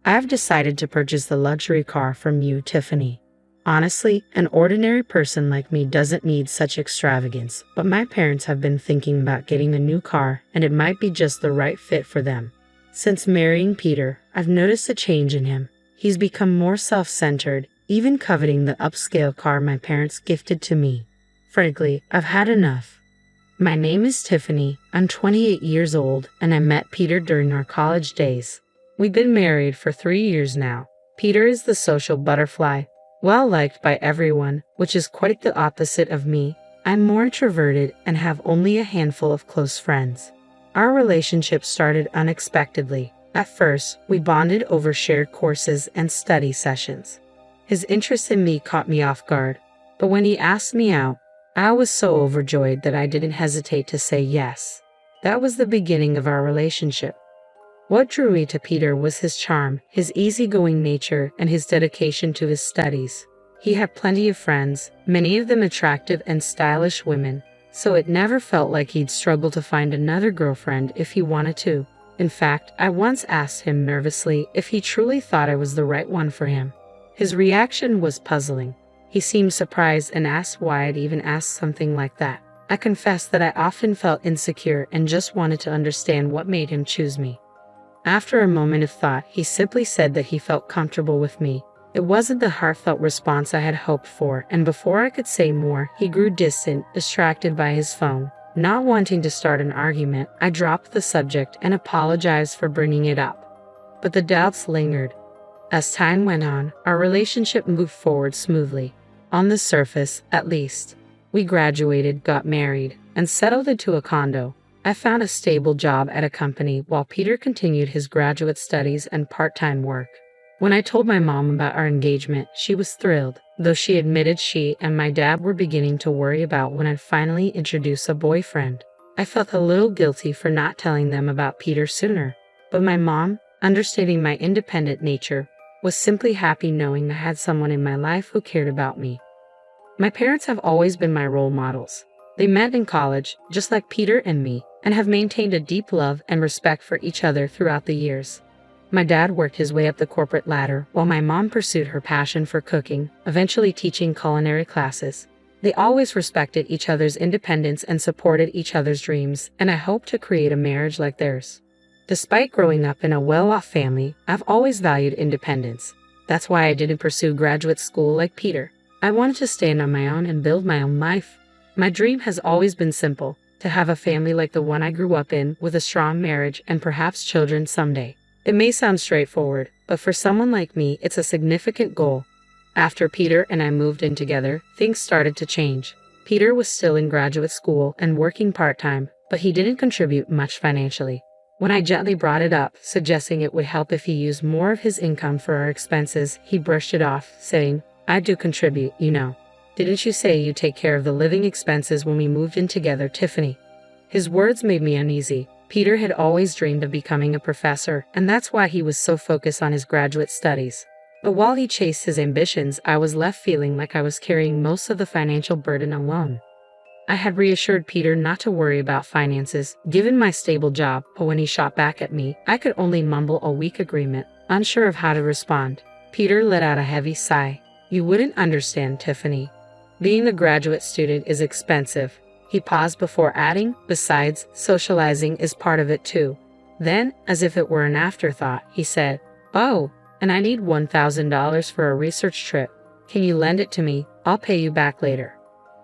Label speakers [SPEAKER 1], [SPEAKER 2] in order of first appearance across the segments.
[SPEAKER 1] I've decided to purchase the luxury car from you, Tiffany. Honestly, an ordinary person like me doesn't need such extravagance, but my parents have been thinking about getting a new car, and it might be just the right fit for them. Since marrying Peter, I've noticed a change in him. He's become more self-centered, even coveting the upscale car my parents gifted to me. Frankly, I've had enough. My name is Tiffany, I'm 28 years old, and I met Peter during our college days. We've been married for 3 years now. Peter is the social butterfly, well liked by everyone, which is quite the opposite of me. I'm more introverted and have only a handful of close friends. Our relationship started unexpectedly. At first, we bonded over shared courses and study sessions. His interest in me caught me off guard, but when he asked me out, I was so overjoyed that I didn't hesitate to say yes. That was the beginning of our relationship. What drew me to Peter was his charm, his easygoing nature, and his dedication to his studies. He had plenty of friends, many of them attractive and stylish women, so it never felt like he'd struggle to find another girlfriend if he wanted to. In fact, I once asked him nervously if he truly thought I was the right one for him. His reaction was puzzling. He seemed surprised and asked why I'd even asked something like that. I confessed that I often felt insecure and just wanted to understand what made him choose me. After a moment of thought, he simply said that he felt comfortable with me. It wasn't the heartfelt response I had hoped for, and before I could say more, he grew distant, distracted by his phone. Not wanting to start an argument, I dropped the subject and apologized for bringing it up. But the doubts lingered. As time went on, our relationship moved forward smoothly. On the surface, at least. We graduated, got married, and settled into a condo. I found a stable job at a company while Peter continued his graduate studies and part-time work. When I told my mom about our engagement, she was thrilled, though she admitted she and my dad were beginning to worry about when I'd finally introduce a boyfriend. I felt a little guilty for not telling them about Peter sooner, but my mom, understanding my independent nature, was simply happy knowing I had someone in my life who cared about me. My parents have always been my role models. They met in college, just like Peter and me, and have maintained a deep love and respect for each other throughout the years. My dad worked his way up the corporate ladder, while my mom pursued her passion for cooking, eventually teaching culinary classes. They always respected each other's independence and supported each other's dreams, and I hope to create a marriage like theirs. Despite growing up in a well-off family, I've always valued independence. That's why I didn't pursue graduate school like Peter. I wanted to stand on my own and build my own life. My dream has always been simple, to have a family like the one I grew up in, with a strong marriage and perhaps children someday. It may sound straightforward, but for someone like me, it's a significant goal. After Peter and I moved in together, things started to change. Peter was still in graduate school and working part-time, but he didn't contribute much financially. When I gently brought it up, suggesting it would help if he used more of his income for our expenses, he brushed it off, saying, "I do contribute, you know. Didn't you say you'd take care of the living expenses when we moved in together, Tiffany?" His words made me uneasy. Peter had always dreamed of becoming a professor, and that's why he was so focused on his graduate studies. But while he chased his ambitions, I was left feeling like I was carrying most of the financial burden alone. I had reassured Peter not to worry about finances, given my stable job, but when he shot back at me, I could only mumble a weak agreement, unsure of how to respond. Peter let out a heavy sigh. "You wouldn't understand, Tiffany. Being a graduate student is expensive." He paused before adding, "Besides, socializing is part of it too." Then, as if it were an afterthought, he said, "Oh, and I need $1,000 for a research trip. Can you lend it to me? I'll pay you back later."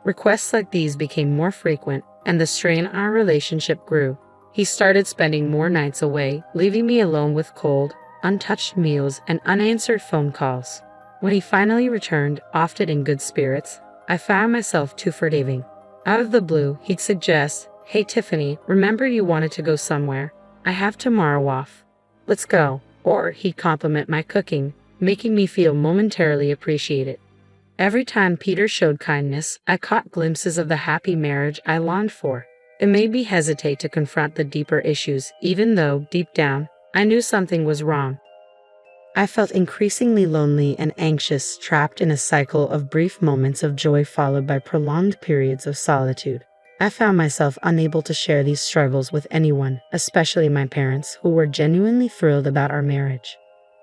[SPEAKER 1] Requests like these became more frequent, and the strain on our relationship grew. He started spending more nights away, leaving me alone with cold, untouched meals and unanswered phone calls. When he finally returned, often in good spirits, I found myself too forgiving. Out of the blue, he'd suggest, "Hey Tiffany, remember you wanted to go somewhere? I have tomorrow off. Let's go." Or he'd compliment my cooking, making me feel momentarily appreciated. Every time Peter showed kindness, I caught glimpses of the happy marriage I longed for. It made me hesitate to confront the deeper issues, even though, deep down, I knew something was wrong. I felt increasingly lonely and anxious, trapped in a cycle of brief moments of joy followed by prolonged periods of solitude. I found myself unable to share these struggles with anyone, especially my parents, who were genuinely thrilled about our marriage.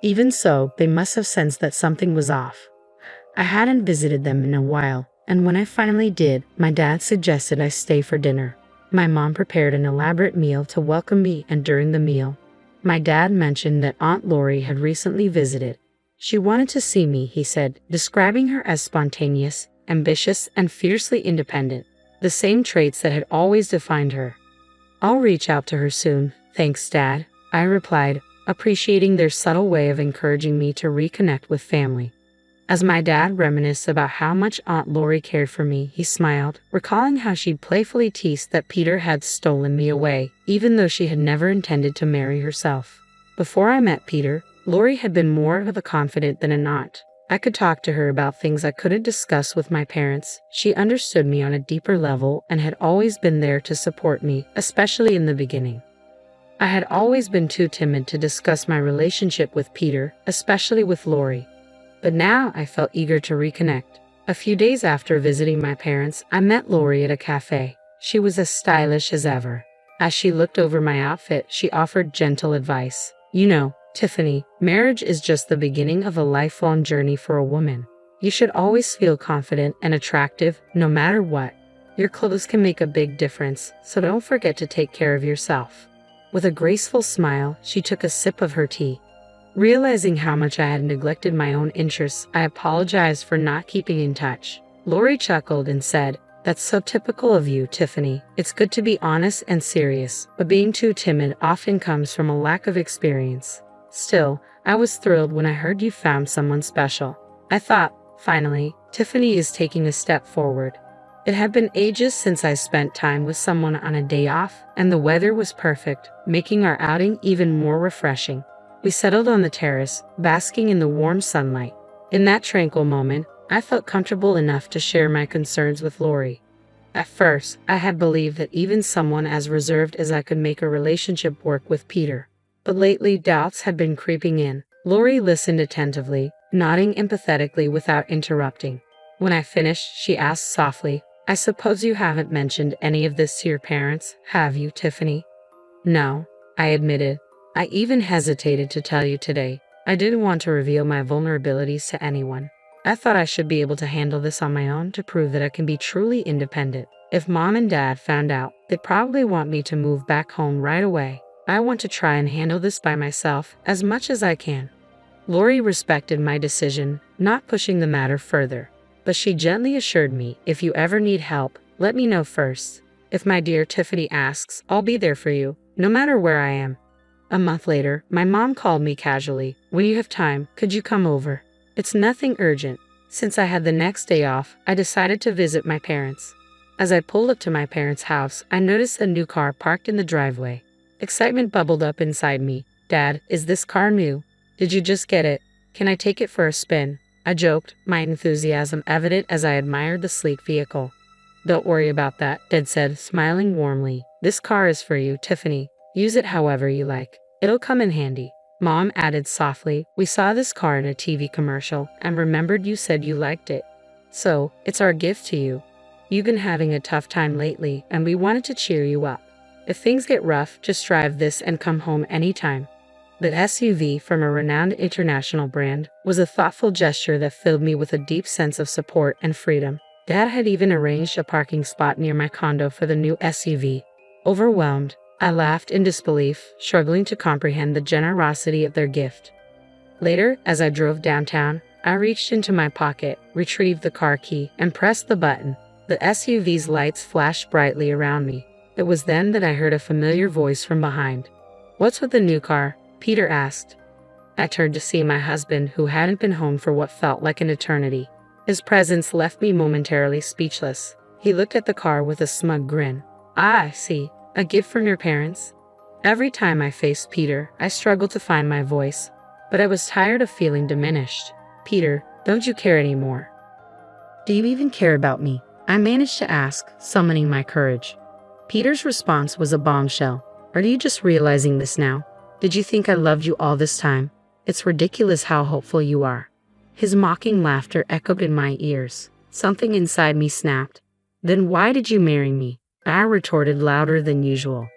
[SPEAKER 1] Even so, they must have sensed that something was off. I hadn't visited them in a while, and when I finally did, my dad suggested I stay for dinner. My mom prepared an elaborate meal to welcome me, and during the meal, my dad mentioned that Aunt Lori had recently visited. She wanted to see me, he said, describing her as spontaneous, ambitious, and fiercely independent, the same traits that had always defined her. I'll reach out to her soon, thanks, Dad, I replied, appreciating their subtle way of encouraging me to reconnect with family. As my dad reminisced about how much Aunt Lori cared for me, he smiled, recalling how she'd playfully teased that Peter had stolen me away, even though she had never intended to marry herself. Before I met Peter, Lori had been more of a confidant than an aunt. I could talk to her about things I couldn't discuss with my parents. She understood me on a deeper level and had always been there to support me, especially in the beginning. I had always been too timid to discuss my relationship with Peter, especially with Lori. But now I felt eager to reconnect. A few days after visiting my parents, I met Lori at a cafe. She was as stylish as ever. As she looked over my outfit, she offered gentle advice. You know, Tiffany, marriage is just the beginning of a lifelong journey for a woman. You should always feel confident and attractive, no matter what. Your clothes can make a big difference, so don't forget to take care of yourself. With a graceful smile, she took a sip of her tea. Realizing how much I had neglected my own interests, I apologized for not keeping in touch. Lori chuckled and said, "That's so typical of you, Tiffany. It's good to be honest and serious, but being too timid often comes from a lack of experience. Still, I was thrilled when I heard you found someone special." I thought, finally, Tiffany is taking a step forward. It had been ages since I spent time with someone on a day off, and the weather was perfect, making our outing even more refreshing. We settled on the terrace, basking in the warm sunlight. In that tranquil moment, I felt comfortable enough to share my concerns with Lori. At first, I had believed that even someone as reserved as I could make a relationship work with Peter. But lately, doubts had been creeping in. Lori listened attentively, nodding empathetically without interrupting. When I finished, she asked softly, "I suppose you haven't mentioned any of this to your parents, have you, Tiffany?" "No," I admitted. "I even hesitated to tell you today. I didn't want to reveal my vulnerabilities to anyone. I thought I should be able to handle this on my own to prove that I can be truly independent. If Mom and Dad found out, they'd probably want me to move back home right away. I want to try and handle this by myself as much as I can." Lori respected my decision, not pushing the matter further. But she gently assured me, "If you ever need help, let me know first. If my dear Tiffany asks, I'll be there for you, no matter where I am." A month later, my mom called me casually. "When you have time, could you come over? It's nothing urgent." Since I had the next day off, I decided to visit my parents. As I pulled up to my parents' house, I noticed a new car parked in the driveway. Excitement bubbled up inside me. "Dad, is this car new? Did you just get it? Can I take it for a spin?" I joked, my enthusiasm evident as I admired the sleek vehicle. "Don't worry about that," Dad said, smiling warmly. "This car is for you, Tiffany. Use it however you like. It'll come in handy." Mom added softly, "We saw this car in a TV commercial and remembered you said you liked it. So, it's our gift to you. You've been having a tough time lately, and we wanted to cheer you up. If things get rough, just drive this and come home anytime." The SUV, from a renowned international brand, was a thoughtful gesture that filled me with a deep sense of support and freedom. Dad had even arranged a parking spot near my condo for the new SUV. Overwhelmed, I laughed in disbelief, struggling to comprehend the generosity of their gift. Later, as I drove downtown, I reached into my pocket, retrieved the car key, and pressed the button. The SUV's lights flashed brightly around me. It was then that I heard a familiar voice from behind. "What's with the new car?" Peter asked. I turned to see my husband, who hadn't been home for what felt like an eternity. His presence left me momentarily speechless. He looked at the car with a smug grin. "Ah, I see. A gift from your parents?" Every time I faced Peter, I struggled to find my voice, but I was tired of feeling diminished. "Peter, don't you care anymore? Do you even care about me?" I managed to ask, summoning my courage. Peter's response was a bombshell. "Are you just realizing this now? Did you think I loved you all this time? It's ridiculous how hopeful you are." His mocking laughter echoed in my ears. Something inside me snapped. "Then why did you marry me?" I retorted louder than usual.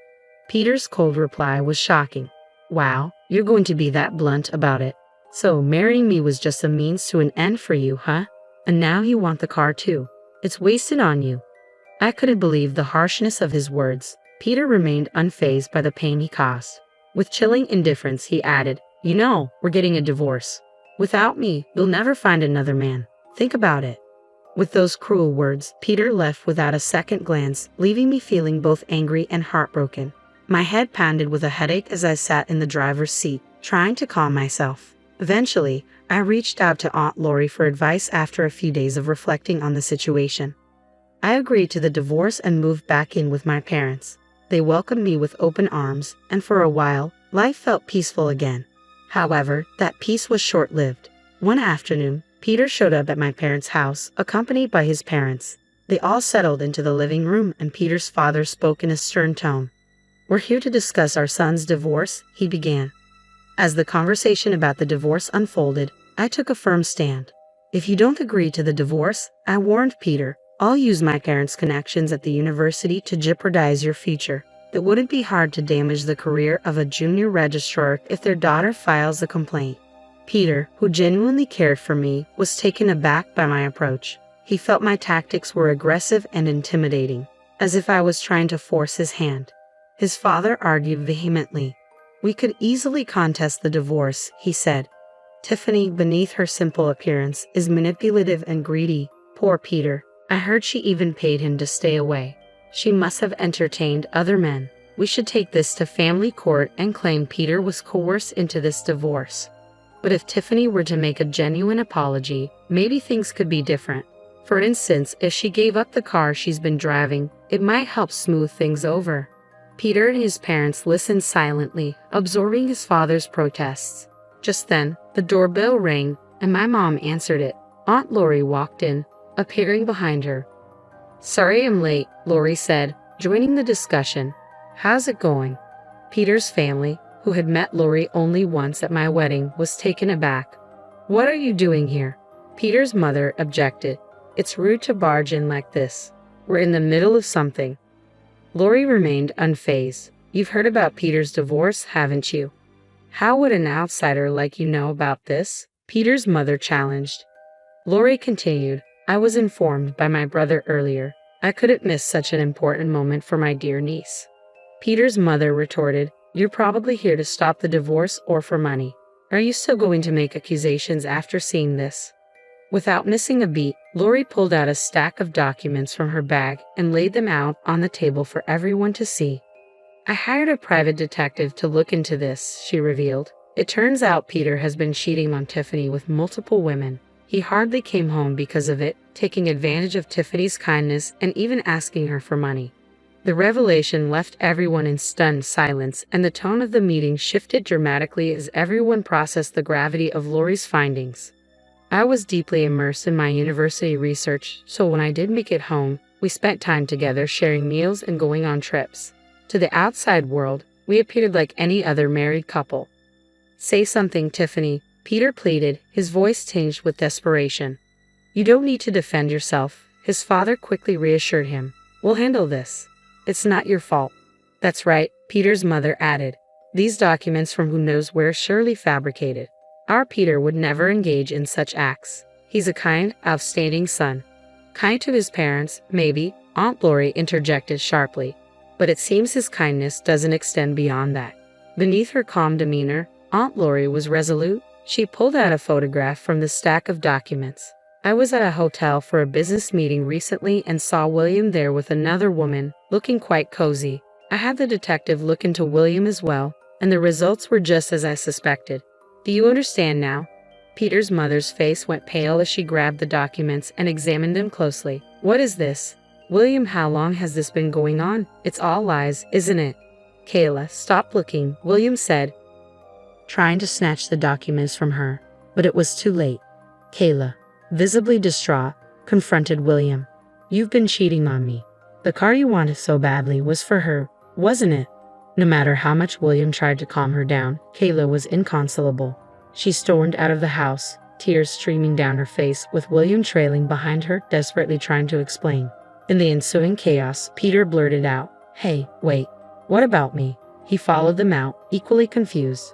[SPEAKER 1] Peter's cold reply was shocking. "Wow, you're going to be that blunt about it. So marrying me was just a means to an end for you, huh? And now you want the car too. It's wasted on you. I couldn't believe the harshness of his words. Peter remained unfazed by the pain he caused. With chilling indifference, he added, "You know, we're getting a divorce. Without me, you'll never find another man. Think about it." With those cruel words, Peter left without a second glance, leaving me feeling both angry and heartbroken. My head pounded with a headache as I sat in the driver's seat, trying to calm myself. Eventually, I reached out to Aunt Lori for advice after a few days of reflecting on the situation. I agreed to the divorce and moved back in with my parents. They welcomed me with open arms, and for a while, life felt peaceful again. However, that peace was short-lived. One afternoon, Peter showed up at my parents' house, accompanied by his parents. They all settled into the living room, and Peter's father spoke in a stern tone. "We're here to discuss our son's divorce," he began. As the conversation about the divorce unfolded, I took a firm stand. "If you don't agree to the divorce," I warned Peter, "I'll use my parents' connections at the university to jeopardize your future. It wouldn't be hard to damage the career of a junior registrar if their daughter files a complaint." Peter, who genuinely cared for me, was taken aback by my approach. He felt my tactics were aggressive and intimidating, as if I was trying to force his hand. His father argued vehemently. "We could easily contest the divorce," he said. "Tiffany, beneath her simple appearance, is manipulative and greedy." Poor Peter. I heard she even paid him to stay away. She must have entertained other men. We should take this to family court and claim Peter was coerced into this divorce. But if Tiffany were to make a genuine apology, maybe things could be different. For instance, if she gave up the car she's been driving, it might help smooth things over. Peter and his parents listened silently, absorbing his father's protests. Just then, the doorbell rang, and my mom answered it. Aunt Lori walked in, appearing behind her. "Sorry I'm late," Lori said, joining the discussion. "How's it going?" Peter's family, who had met Lori only once at my wedding, was taken aback. "What are you doing here?" Peter's mother objected. "It's rude to barge in like this. We're in the middle of something." Lori remained unfazed. "You've heard about Peter's divorce, haven't you?" "How would an outsider like you know about this?" Peter's mother challenged. Lori continued, "I was informed by my brother earlier. I couldn't miss such an important moment for my dear niece." Peter's mother retorted, "You're probably here to stop the divorce or for money. Are you still going to make accusations after seeing this?" Without missing a beat, Lori pulled out a stack of documents from her bag and laid them out on the table for everyone to see. "I hired a private detective to look into this," she revealed. "It turns out Peter has been cheating on Tiffany with multiple women. He hardly came home because of it, taking advantage of Tiffany's kindness and even asking her for money." The revelation left everyone in stunned silence, and the tone of the meeting shifted dramatically as everyone processed the gravity of Lori's findings. I was deeply immersed in my university research, so when I did make it home, we spent time together sharing meals and going on trips. To the outside world, we appeared like any other married couple. "Say something, Tiffany," Peter pleaded, his voice tinged with desperation. "You don't need to defend yourself," his father quickly reassured him. "We'll handle this. It's not your fault." "That's right," Peter's mother added. "These documents from who knows where surely fabricated. Our Peter would never engage in such acts. He's a kind, outstanding son." "Kind to his parents, maybe," Aunt Lori interjected sharply. "But it seems his kindness doesn't extend beyond that." Beneath her calm demeanor, Aunt Lori was resolute. She pulled out a photograph from the stack of documents. "I was at a hotel for a business meeting recently and saw William there with another woman, looking quite cozy. I had the detective look into William as well, and the results were just as I suspected. Do you understand now?" Peter's mother's face went pale as she grabbed the documents and examined them closely. "What is this? William, how long has this been going on? It's all lies, isn't it?" "Kayla, stop looking," William said, trying to snatch the documents from her, but it was too late. Kayla, visibly distraught, confronted William. "You've been cheating on me. The car you wanted so badly was for her, wasn't it?" No matter how much William tried to calm her down, Kayla was inconsolable. She stormed out of the house, tears streaming down her face, with William trailing behind her, desperately trying to explain. In the ensuing chaos, Peter blurted out, "Hey, wait. What about me?" He followed them out, equally confused.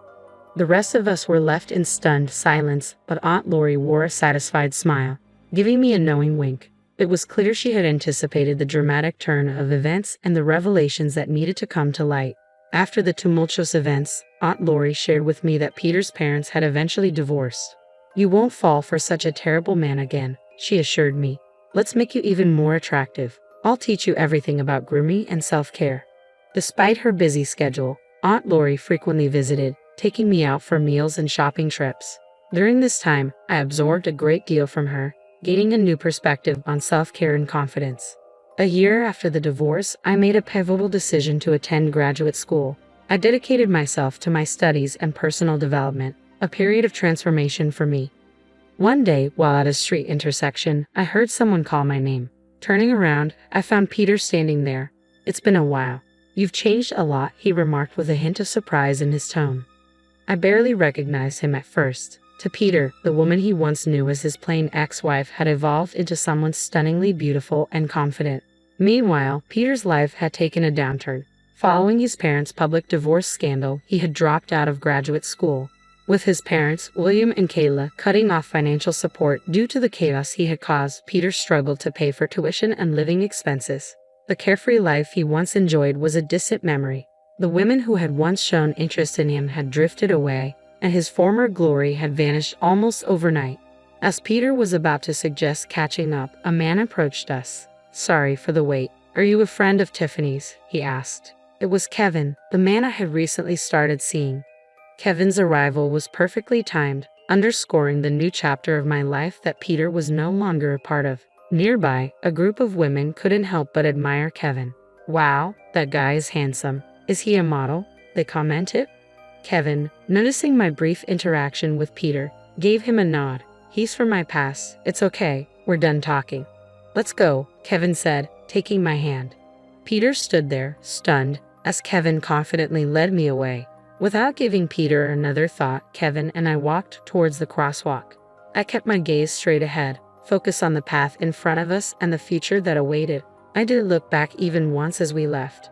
[SPEAKER 1] The rest of us were left in stunned silence, but Aunt Lori wore a satisfied smile, giving me a knowing wink. It was clear she had anticipated the dramatic turn of events and the revelations that needed to come to light. After the tumultuous events, Aunt Lori shared with me that Peter's parents had eventually divorced. "You won't fall for such a terrible man again," she assured me. "Let's make you even more attractive. I'll teach you everything about grooming and self-care." Despite her busy schedule, Aunt Lori frequently visited, taking me out for meals and shopping trips. During this time, I absorbed a great deal from her, gaining a new perspective on self-care and confidence. A year after the divorce, I made a pivotal decision to attend graduate school. I dedicated myself to my studies and personal development, a period of transformation for me. One day, while at a street intersection, I heard someone call my name. Turning around, I found Peter standing there. "It's been a while. You've changed a lot," he remarked with a hint of surprise in his tone. I barely recognized him at first. To Peter, the woman he once knew as his plain ex-wife had evolved into someone stunningly beautiful and confident. Meanwhile, Peter's life had taken a downturn. Following his parents' public divorce scandal, he had dropped out of graduate school. With his parents, William and Kayla, cutting off financial support due to the chaos he had caused, Peter struggled to pay for tuition and living expenses. The carefree life he once enjoyed was a distant memory. The women who had once shown interest in him had drifted away, and his former glory had vanished almost overnight. As Peter was about to suggest catching up, a man approached us. "Sorry for the wait. Are you a friend of Tiffany's?" he asked. It was Kevin, the man I had recently started seeing. Kevin's arrival was perfectly timed, underscoring the new chapter of my life that Peter was no longer a part of. Nearby, a group of women couldn't help but admire Kevin. "Wow, that guy is handsome. Is he a model?" they commented. Kevin, noticing my brief interaction with Peter, gave him a nod. "He's from my past. It's okay. We're done talking." "Let's go," Kevin said, taking my hand. Peter stood there, stunned, as Kevin confidently led me away. Without giving Peter another thought, Kevin and I walked towards the crosswalk. I kept my gaze straight ahead, focused on the path in front of us and the future that awaited. I didn't look back even once as we left.